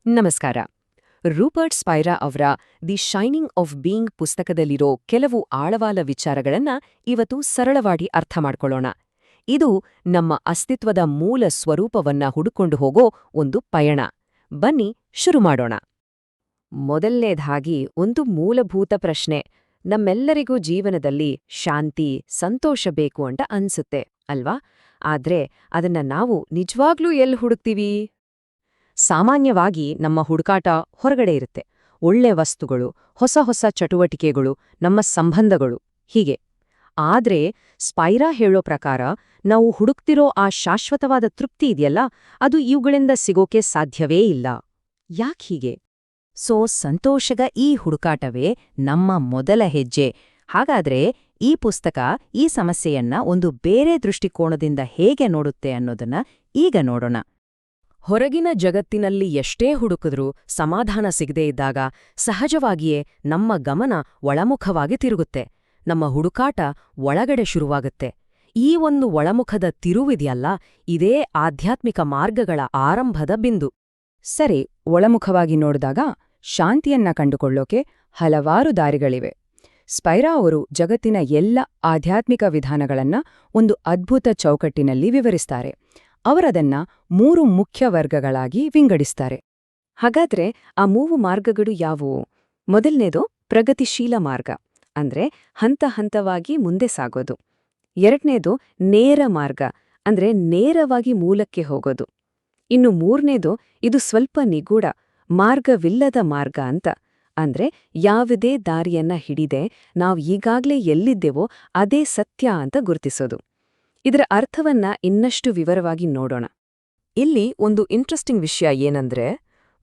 ನಮಸ್ಕಾರ. ರೂಪರ್ಟ್ ಸ್ಪೈರಾ ಅವರ the shining of being ಪುಸ್ತಕದಲ್ಲಿರೋ ಕೆಲವು ಆಳವಾದ ವಿಚಾರಗಳನ್ನ ಇವತ್ತು ಸರಳವಾಗಿ ಅರ್ಥ ಮಾಡ್ಕೊಳ್ಳೋಣ. ಇದು ನಮ್ಮ ಅಸ್ತಿತ್ವದ ಮೂಲ ಸ್ವರೂಪವನ್ನ ಹುಡುಕೊಂಡು ಹೋಗೋ ಒಂದು ಪಯಣ. ಬನ್ನಿ ಶುರು ಮಾಡೋಣ. ಮೊದಲನೇದಾಗಿ ಒಂದು ಮೂಲಭೂತ ಪ್ರಶ್ನೆ. ನಮ್ಮೆಲ್ಲರಿಗೂ ಜೀವನದಲ್ಲಿ ಶಾಂತಿ, ಸಂತೋಷ ಬೇಕು ಅಂತ ಅನ್ಸುತ್ತೆ ಅಲ್ವಾ? ಆದ್ರೆ ಅದನ್ನ ನಾವು ನಿಜವಾಗ್ಲೂ ಎಲ್ಲಿ ಹುಡುಕ್ತೀವಿ? ಸಾಮಾನ್ಯವಾಗಿ ನಮ್ಮ ಹುಡುಕಾಟ ಹೊರಗಡೆ ಇರುತ್ತೆ. ಒಳ್ಳೆ ವಸ್ತುಗಳು, ಹೊಸ ಹೊಸ ಚಟುವಟಿಕೆಗಳು, ನಮ್ಮ ಸಂಬಂಧಗಳು ಹೀಗೆ. ಆದ್ರೆ ಸ್ಪೈರಾ ಹೇಳೋ ಪ್ರಕಾರ ನಾವು ಹುಡುಕ್ತಿರೋ ಆ ಶಾಶ್ವತವಾದ ತೃಪ್ತಿ ಇದೆಯಲ್ಲ, ಅದು ಇವುಗಳಿಂದ ಸಿಗೋಕೆ ಸಾಧ್ಯವೇ ಇಲ್ಲ. ಯಾಕೀಗೆ? ಸಂತೋಷದ ಈ ಹುಡುಕಾಟವೇ ನಮ್ಮ ಮೊದಲ ಹೆಜ್ಜೆ. ಹಾಗಾದ್ರೆ ಈ ಪುಸ್ತಕ ಈ ಸಮಸ್ಯೆಯನ್ನ ಒಂದು ಬೇರೆ ದೃಷ್ಟಿಕೋನದಿಂದ ಹೇಗೆ ನೋಡುತ್ತೆ ಅನ್ನೋದನ್ನ ಈಗ ನೋಡೋಣ. ಹೊರಗಿನ ಜಗತ್ತಿನಲ್ಲಿ ಎಷ್ಟೇ ಹುಡುಕಿದ್ರೂ ಸಮಾಧಾನ ಸಿಗದೇ ಇದ್ದಾಗ ಸಹಜವಾಗಿಯೇ ನಮ್ಮ ಗಮನ ಒಳಮುಖವಾಗಿ ತಿರುಗುತ್ತೆ. ನಮ್ಮ ಹುಡುಕಾಟ ಒಳಗಡೆ ಶುರುವಾಗುತ್ತೆ. ಈ ಒಂದು ಒಳಮುಖದ ತಿರುವಿದೆಯಲ್ಲ, ಇದೇ ಆಧ್ಯಾತ್ಮಿಕ ಮಾರ್ಗಗಳ ಆರಂಭದ ಬಿಂದು. ಸರಿ, ಒಳಮುಖವಾಗಿ ನೋಡಿದಾಗ ಶಾಂತಿಯನ್ನ ಕಂಡುಕೊಳ್ಳೋಕೆ ಹಲವಾರು ದಾರಿಗಳಿವೆ. ಸ್ಪೈರಾ ಅವರು ಜಗತ್ತಿನ ಎಲ್ಲ ಆಧ್ಯಾತ್ಮಿಕ ವಿಧಾನಗಳನ್ನ ಒಂದು ಅದ್ಭುತ ಚೌಕಟ್ಟಿನಲ್ಲಿ ವಿವರಿಸ್ತಾರೆ. ಅವರದನ್ನ 3 ಮುಖ್ಯ ವರ್ಗಗಳಾಗಿ ವಿಂಗಡಿಸ್ತಾರೆ. ಹಾಗಾದ್ರೆ ಆ 3 ಮಾರ್ಗಗಳು ಯಾವುವು? ಮೊದಲನೇದು ಪ್ರಗತಿಶೀಲ ಮಾರ್ಗ, ಅಂದ್ರೆ ಹಂತ ಹಂತವಾಗಿ ಮುಂದೆ ಸಾಗೋದು. ಎರಡನೇದು ನೇರ ಮಾರ್ಗ, ಅಂದ್ರೆ ನೇರವಾಗಿ ಮೂಲಕ್ಕೆ ಹೋಗೋದು. ಇನ್ನು ಮೂರನೇದು ಇದು ಸ್ವಲ್ಪ ನಿಗೂಢ, ಮಾರ್ಗವಿಲ್ಲದ ಮಾರ್ಗ ಅಂತ. ಅಂದ್ರೆ ಯಾವುದೇ ದಾರಿಯನ್ನ ಹಿಡಿದೆ ನಾವು ಈಗಾಗ್ಲೇ ಎಲ್ಲಿದ್ದೇವೋ ಅದೇ ಸತ್ಯ ಅಂತ ಗುರುತಿಸೋದು. ಇದರ ಅರ್ಥವನ್ನ ಇನ್ನಷ್ಟು ವಿವರವಾಗಿ ನೋಡೋಣ. ಇಲ್ಲಿ ಒಂದು ಇಂಟ್ರೆಸ್ಟಿಂಗ್ ವಿಷಯ ಏನಂದ್ರೆ,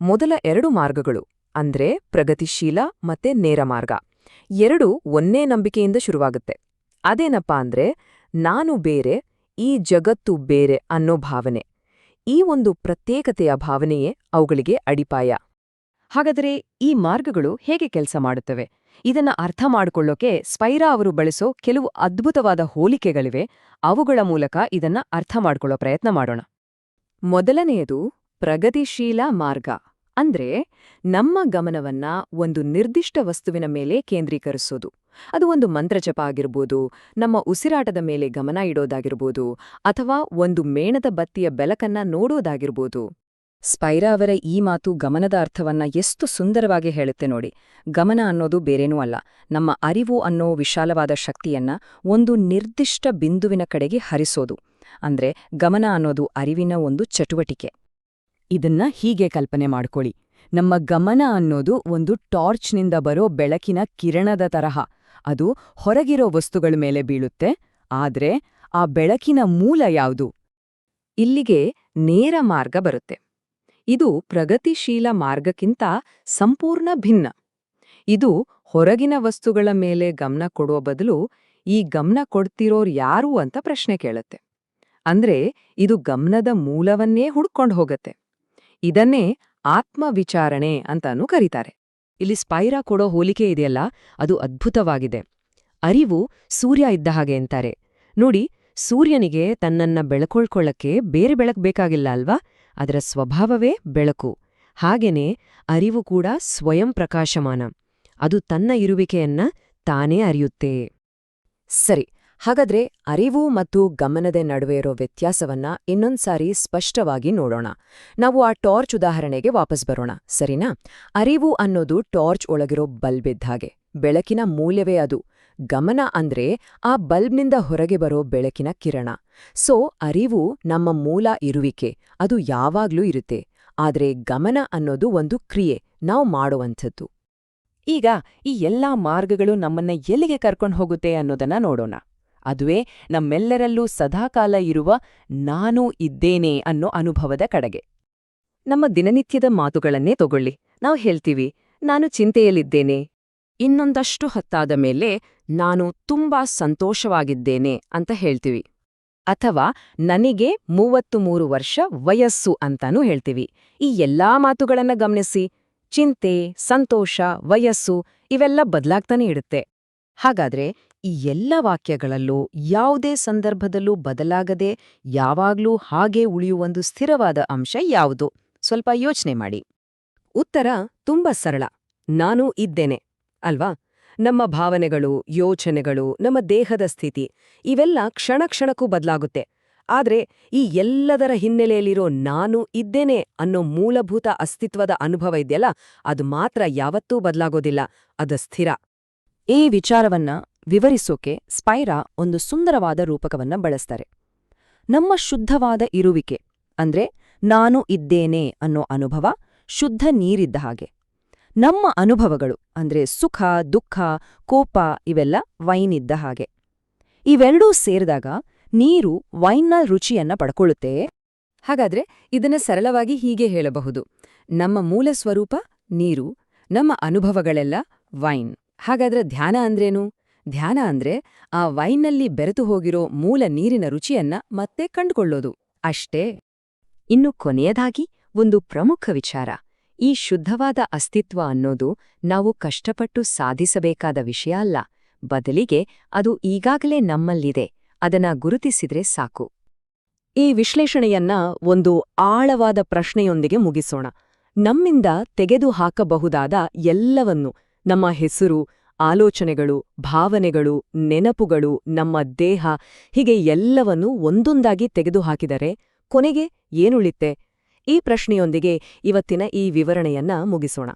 ಮೊದಲ 2 ಮಾರ್ಗಗಳು ಅಂದ್ರೆ ಪ್ರಗತಿಶೀಲ ಮತ್ತೆ ನೇರ ಮಾರ್ಗ ಎರಡೂ ಒಂದೇ ನಂಬಿಕೆಯಿಂದ ಶುರುವಾಗುತ್ತೆ. ಅದೇನಪ್ಪಾ ಅಂದ್ರೆ ನಾನು ಬೇರೆ, ಈ ಜಗತ್ತು ಬೇರೆ ಅನ್ನೋ ಭಾವನೆ. ಈ ಒಂದು ಪ್ರತ್ಯೇಕತೆಯ ಭಾವನೆಯೇ ಅವುಗಳಿಗೆ ಅಡಿಪಾಯ. ಹಾಗಾದರೆ ಈ ಮಾರ್ಗಗಳು ಹೇಗೆ ಕೆಲಸ ಮಾಡುತ್ತವೆ? ಇದನ್ನ ಅರ್ಥ ಮಾಡಿಕೊಳ್ಳೋಕೆ ಸ್ಪೈರಾ ಅವರು ಬಳಸೋ ಕೆಲವು ಅದ್ಭುತವಾದ ಹೋಲಿಕೆಗಳಿವೆ. ಅವುಗಳ ಮೂಲಕ ಇದನ್ನ ಅರ್ಥ ಮಾಡ್ಕೊಳ್ಳೋ ಪ್ರಯತ್ನ ಮಾಡೋಣ. ಮೊದಲನೆಯದು ಪ್ರಗತಿಶೀಲ ಮಾರ್ಗ. ಅಂದ್ರೆ ನಮ್ಮ ಗಮನವನ್ನ ಒಂದು ನಿರ್ದಿಷ್ಟ ವಸ್ತುವಿನ ಮೇಲೆ ಕೇಂದ್ರೀಕರಿಸೋದು. ಅದು ಒಂದು ಮಂತ್ರಜಪ ಆಗಿರ್ಬೋದು, ನಮ್ಮ ಉಸಿರಾಟದ ಮೇಲೆ ಗಮನ ಇಡೋದಾಗಿರ್ಬೋದು, ಅಥವಾ ಒಂದು ಮೇಣದ ಬತ್ತಿಯ ಬೆಳಕನ್ನ ನೋಡೋದಾಗಿರ್ಬೋದು. ಸ್ಪೈರಾ ಅವರ ಈ ಮಾತು ಗಮನದ ಅರ್ಥವನ್ನ ಎಷ್ಟು ಸುಂದರವಾಗಿ ಹೇಳುತ್ತೆ ನೋಡಿ. ಗಮನ ಅನ್ನೋದು ಬೇರೇನೂ ಅಲ್ಲ, ನಮ್ಮ ಅರಿವು ಅನ್ನೋ ವಿಶಾಲವಾದ ಶಕ್ತಿಯನ್ನ ಒಂದು ನಿರ್ದಿಷ್ಟ ಬಿಂದುವಿನ ಕಡೆಗೆ ಹರಿಸೋದು. ಅಂದ್ರೆ ಗಮನ ಅನ್ನೋದು ಅರಿವಿನ ಒಂದು ಚಟುವಟಿಕೆ. ಇದನ್ನ ಹೀಗೆ ಕಲ್ಪನೆ ಮಾಡ್ಕೊಳ್ಳಿ. ನಮ್ಮ ಗಮನ ಅನ್ನೋದು ಒಂದು ಟಾರ್ಚ್ನಿಂದ ಬರೋ ಬೆಳಕಿನ ಕಿರಣದ ತರಹ. ಅದು ಹೊರಗಿರೋ ವಸ್ತುಗಳ ಮೇಲೆ ಬೀಳುತ್ತೆ. ಆದ್ರೆ ಆ ಬೆಳಕಿನ ಮೂಲ ಯಾವುದು? ಇಲ್ಲಿಗೆ ನೇರ ಮಾರ್ಗ ಬರುತ್ತೆ. ಇದು ಪ್ರಗತಿಶೀಲ ಮಾರ್ಗಕ್ಕಿಂತ ಸಂಪೂರ್ಣ ಭಿನ್ನ. ಇದು ಹೊರಗಿನ ವಸ್ತುಗಳ ಮೇಲೆ ಗಮನ ಕೊಡೋ ಬದಲು ಈ ಗಮನ ಕೊಡ್ತಿರೋರು ಯಾರು ಅಂತ ಪ್ರಶ್ನೆ ಕೇಳುತ್ತೆ. ಅಂದ್ರೆ ಇದು ಗಮನದ ಮೂಲವನ್ನೇ ಹುಡ್ಕೊಂಡು ಹೋಗತ್ತೆ. ಇದನ್ನೇ ಆತ್ಮವಿಚಾರಣೆ ಅಂತಾನೂ ಕರೀತಾರೆ. ಇಲ್ಲಿ ಸ್ಪೈರಾ ಕೊಡೋ ಹೋಲಿಕೆ ಇದೆಯಲ್ಲ, ಅದು ಅದ್ಭುತವಾಗಿದೆ. ಅರಿವು ಸೂರ್ಯ ಇದ್ದ ಹಾಗೆ ಅಂತಾರೆ ನೋಡಿ. ಸೂರ್ಯನಿಗೆ ತನ್ನನ್ನ ಬೆಳಕೊಳ್ಕೊಳ್ಳಕ್ಕೆ ಬೇರೆ ಬೆಳಕು ಬೇಕಾಗಿಲ್ಲ ಅಲ್ವಾ? ಅದರ ಸ್ವಭಾವವೇ ಬೆಳಕು. ಹಾಗೇನೆ ಅರಿವು ಕೂಡ ಸ್ವಯಂ ಪ್ರಕಾಶಮಾನ. ಅದು ತನ್ನ ಇರುವಿಕೆಯನ್ನ ತಾನೇ ಅರಿಯುತ್ತೆ. ಸರಿ, ಹಾಗಾದ್ರೆ ಅರಿವು ಮತ್ತು ಗಮನದ ನಡುವೆ ಇರೋ ವ್ಯತ್ಯಾಸವನ್ನ ಇನ್ನೊಂದ್ಸಾರಿ ಸ್ಪಷ್ಟವಾಗಿ ನೋಡೋಣ. ನಾವು ಆ ಟಾರ್ಚ್ ಉದಾಹರಣೆಗೆ ವಾಪಸ್ ಬರೋಣ, ಸರಿನಾ? ಅರಿವು ಅನ್ನೋದು ಟಾರ್ಚ್ ಒಳಗಿರೋ ಬಲ್ಬ್ ಇದ್ದ ಹಾಗೆ, ಬೆಳಕಿನ ಮೂಲವೇ ಅದು. ಗಮನ ಅಂದ್ರೆ ಆ ಬಲ್ಬ್ನಿಂದ ಹೊರಗೆ ಬರೋ ಬೆಳಕಿನ ಕಿರಣ. ಅರಿವು ನಮ್ಮ ಮೂಲ ಇರುವಿಕೆ, ಅದು ಯಾವಾಗ್ಲೂ ಇರುತ್ತೆ. ಆದ್ರೆ ಗಮನ ಅನ್ನೋದು ಒಂದು ಕ್ರಿಯೆ, ನಾವು ಮಾಡುವಂಥದ್ದು. ಈಗ ಈ ಎಲ್ಲಾ ಮಾರ್ಗಗಳು ನಮ್ಮನ್ನ ಎಲ್ಲಿಗೆ ಕರ್ಕೊಂಡು ಹೋಗುತ್ತೆ ಅನ್ನೋದನ್ನ ನೋಡೋಣ. ಅದುವೇ ನಮ್ಮೆಲ್ಲರಲ್ಲೂ ಸದಾಕಾಲ ಇರುವ ನಾನು ಇದ್ದೇನೆ ಅನ್ನೋ ಅನುಭವದ ಕಡೆಗೆ. ನಮ್ಮ ದಿನನಿತ್ಯದ ಮಾತುಗಳನ್ನೇ ತಗೊಳ್ಳಿ. ನಾವು ಹೇಳ್ತೀವಿ, ನಾನು ಚಿಂತೆಯಲ್ಲಿದ್ದೇನೆ. ಇನ್ನೊಂದಷ್ಟು ಹೊತ್ತಾದ ಮೇಲೆ ನಾನು ತುಂಬಾ ಸಂತೋಷವಾಗಿದ್ದೇನೆ ಅಂತ ಹೇಳ್ತೀವಿ. ಅಥವಾ ನನಗೆ 33 ವರ್ಷ ವಯಸ್ಸು ಅಂತಾನೂ ಹೇಳ್ತೀವಿ. ಈ ಎಲ್ಲಾ ಮಾತುಗಳನ್ನ ಗಮನಿಸಿ. ಚಿಂತೆ, ಸಂತೋಷ, ವಯಸ್ಸು ಇವೆಲ್ಲ ಬದಲಾಗ್ತಾನೆ ಇಡುತ್ತೆ. ಹಾಗಾದ್ರೆ ಈ ಎಲ್ಲ ವಾಕ್ಯಗಳಲ್ಲೂ ಯಾವುದೇ ಸಂದರ್ಭದಲ್ಲೂ ಬದಲಾಗದೆ ಯಾವಾಗ್ಲೂ ಹಾಗೇ ಉಳಿಯುವೊಂದು ಸ್ಥಿರವಾದ ಅಂಶ ಯಾವುದು? ಸ್ವಲ್ಪ ಯೋಚನೆ ಮಾಡಿ. ಉತ್ತರ ತುಂಬಾ ಸರಳ. ನಾನು ಇದ್ದೇನೆ ಅಲ್ವಾ? ನಮ್ಮ ಭಾವನೆಗಳು, ಯೋಚನೆಗಳು, ನಮ್ಮ ದೇಹದ ಸ್ಥಿತಿ ಇವೆಲ್ಲ ಕ್ಷಣ ಕ್ಷಣಕ್ಕೂ ಬದಲಾಗುತ್ತೆ. ಆದ್ರೆ ಈ ಎಲ್ಲದರ ಹಿನ್ನೆಲೆಯಲ್ಲಿರೋ ನಾನು ಇದ್ದೇನೆ ಅನ್ನೋ ಮೂಲಭೂತ ಅಸ್ತಿತ್ವದ ಅನುಭವ ಇದೆಯಲ್ಲ, ಅದು ಮಾತ್ರ ಯಾವತ್ತೂ ಬದಲಾಗೋದಿಲ್ಲ. ಅದು ಸ್ಥಿರ. ಈ ವಿಚಾರವನ್ನ ವಿವರಿಸೋಕೆ ಸ್ಪೈರಾ ಒಂದು ಸುಂದರವಾದ ರೂಪಕವನ್ನ ಬಳಸ್ತಾರೆ. ನಮ್ಮ ಶುದ್ಧವಾದ ಇರುವಿಕೆ ಅಂದ್ರೆ ನಾನು ಇದ್ದೇನೆ ಅನ್ನೋ ಅನುಭವ ಶುದ್ಧ ನೀರಿದ್ದ ಹಾಗೆ. ನಮ್ಮ ಅನುಭವಗಳು ಅಂದ್ರೆ ಸುಖ, ದುಃಖ, ಕೋಪ ಇವೆಲ್ಲ ವೈನ್ ಇದ್ದ ಹಾಗೆ. ಇವೆರಡೂ ಸೇರಿದಾಗ ನೀರು ವೈನ್ನ ರುಚಿಯನ್ನ ಪಡ್ಕೊಳ್ಳುತ್ತೆ. ಹಾಗಾದ್ರೆ ಇದನ್ನ ಸರಳವಾಗಿ ಹೀಗೆ ಹೇಳಬಹುದು: ನಮ್ಮ ಮೂಲ ಸ್ವರೂಪ ನೀರು, ನಮ್ಮ ಅನುಭವಗಳೆಲ್ಲ ವೈನ್. ಹಾಗಾದ್ರೆ ಧ್ಯಾನ ಅಂದ್ರೇನು? ಧ್ಯಾನ ಅಂದ್ರೆ ಆ ವೈನ್ನಲ್ಲಿ ಬೆರೆತು ಹೋಗಿರೋ ಮೂಲ ನೀರಿನ ರುಚಿಯನ್ನ ಮತ್ತೆ ಕಂಡುಕೊಳ್ಳೋದು ಅಷ್ಟೇ. ಇನ್ನು ಕೊನೆಯದಾಗಿ ಒಂದು ಪ್ರಮುಖ ವಿಚಾರ: ಈ ಶುದ್ಧವಾದ ಅಸ್ತಿತ್ವ ಅನ್ನೋದು ನಾವು ಕಷ್ಟಪಟ್ಟು ಸಾಧಿಸಬೇಕಾದ ವಿಷಯ ಅಲ್ಲ. ಬದಲಿಗೆ ಅದು ಈಗಾಗಲೇ ನಮ್ಮಲ್ಲಿದೆ. ಅದನ್ನ ಗುರುತಿಸಿದ್ರೆ ಸಾಕು. ಈ ವಿಶ್ಲೇಷಣೆಯನ್ನ ಒಂದು ಆಳವಾದ ಪ್ರಶ್ನೆಯೊಂದಿಗೆ ಮುಗಿಸೋಣ. ನಮ್ಮಿಂದ ತೆಗೆದುಹಾಕಬಹುದಾದ ಎಲ್ಲವನ್ನೂ, ನಮ್ಮ ಹೆಸರು, ಆಲೋಚನೆಗಳು, ಭಾವನೆಗಳು, ನೆನಪುಗಳು, ನಮ್ಮ ದೇಹ, ಹೀಗೆ ಎಲ್ಲವನ್ನೂ ಒಂದೊಂದಾಗಿ ತೆಗೆದುಹಾಕಿದರೆ ಕೊನೆಗೆ ಏನುಳಿತೆ? ಈ ಪ್ರಶ್ನೆಯೊಂದಿಗೆ ಇವತ್ತಿನ ಈ ವಿವರಣೆಯನ್ನ ಮುಗಿಸೋಣ.